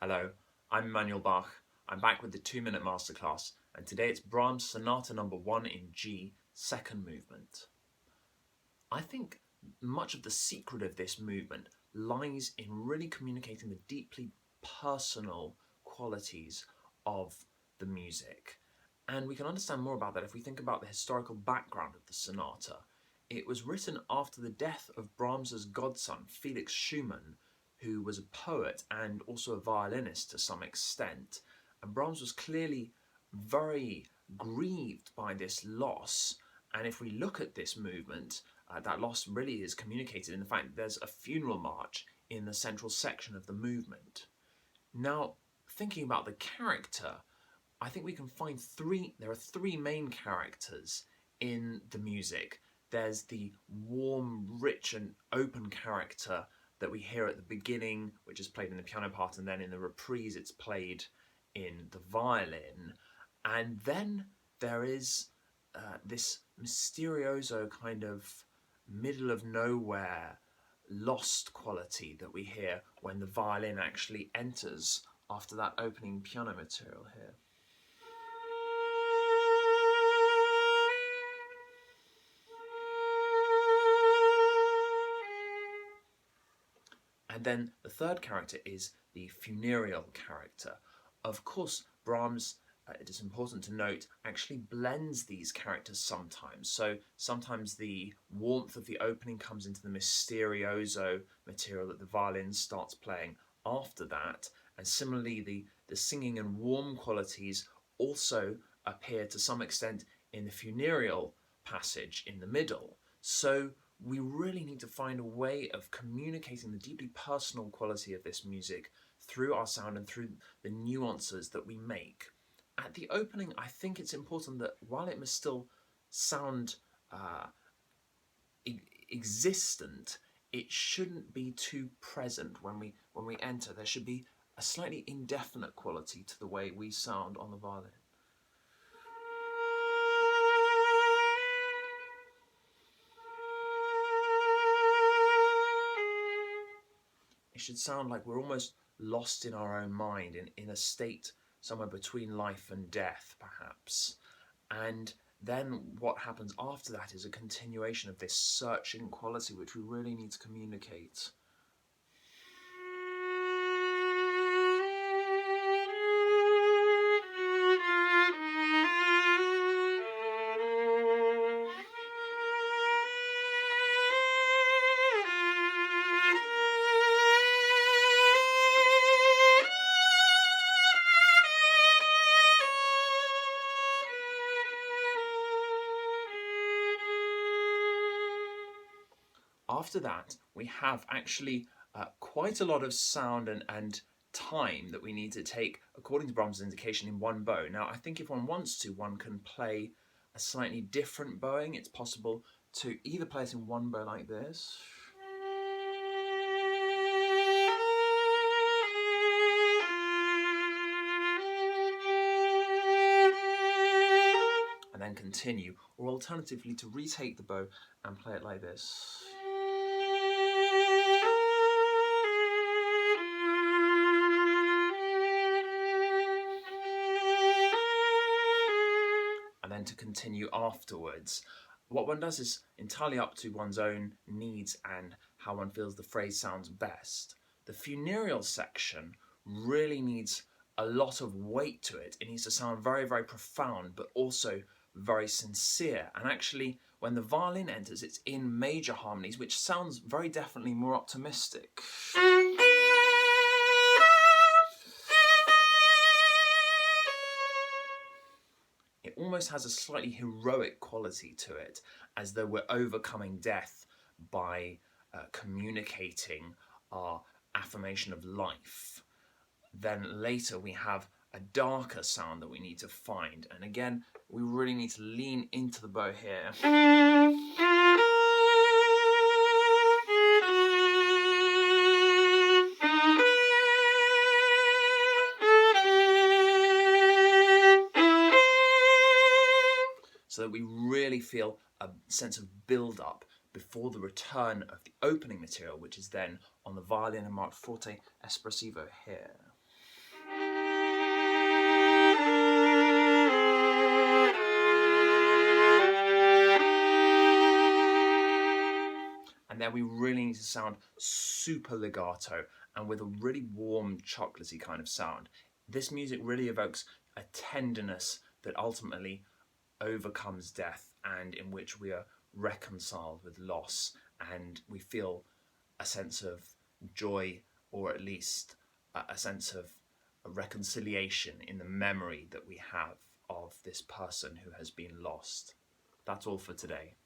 Hello, I'm Emmanuel Bach. I'm back with the 2-minute masterclass, and today it's Brahms Sonata No.1 in G, second movement. I think much of the secret of this movement lies in really communicating the deeply personal qualities of the music. And we can understand more about that if we think about the historical background of the sonata. It was written after the death of Brahms's godson, Felix Schumann, who was a poet and also a violinist to some extent. And Brahms was clearly very grieved by this loss. And if we look at this movement, that loss really is communicated in the fact that there's a funeral march in the central section of the movement. Now, thinking about the character, I think we can find there are three main characters in the music. There's the warm, rich and open character that we hear at the beginning, which is played in the piano part, and then in the reprise it's played in the violin. And then there is this mysterioso kind of middle of nowhere lost quality that we hear when the violin actually enters after that opening piano material here. And then the third character is the funereal character. Of course, Brahms, it is important to note, actually blends these characters sometimes. So sometimes the warmth of the opening comes into the mysterioso material that the violin starts playing after that. And similarly, the singing and warm qualities also appear to some extent in the funereal passage in the middle. So we really need to find a way of communicating the deeply personal quality of this music through our sound and through the nuances that we make. At the opening, I think it's important that while it must still sound existent, it shouldn't be too present when we enter. There should be a slightly indefinite quality to the way we sound on the violin. It should sound like we're almost lost in our own mind, in a state somewhere between life and death, perhaps. And then what happens after that is a continuation of this searching quality which we really need to communicate. After that, we have actually quite a lot of sound and time that we need to take, according to Brahms' indication, in one bow. Now, I think if one wants to, one can play a slightly different bowing. It's possible to either play it in one bow like this, and then continue, or alternatively to retake the bow and play it like this. And then to continue afterwards. What one does is entirely up to one's own needs and how one feels the phrase sounds best. The funereal section really needs a lot of weight to it. It needs to sound very, very profound, but also very sincere. And actually, when the violin enters, it's in major harmonies, which sounds very definitely more optimistic. It almost has a slightly heroic quality to it, as though we're overcoming death by communicating our affirmation of life. Then later we have a darker sound that we need to find, and again we really need to lean into the bow here. So that we really feel a sense of build-up before the return of the opening material, which is then on the violin and marked forte espressivo here. And there we really need to sound super legato and with a really warm, chocolatey kind of sound. This music really evokes a tenderness that ultimately overcomes death and in which we are reconciled with loss and we feel a sense of joy, or at least a sense of a reconciliation in the memory that we have of this person who has been lost. That's all for today.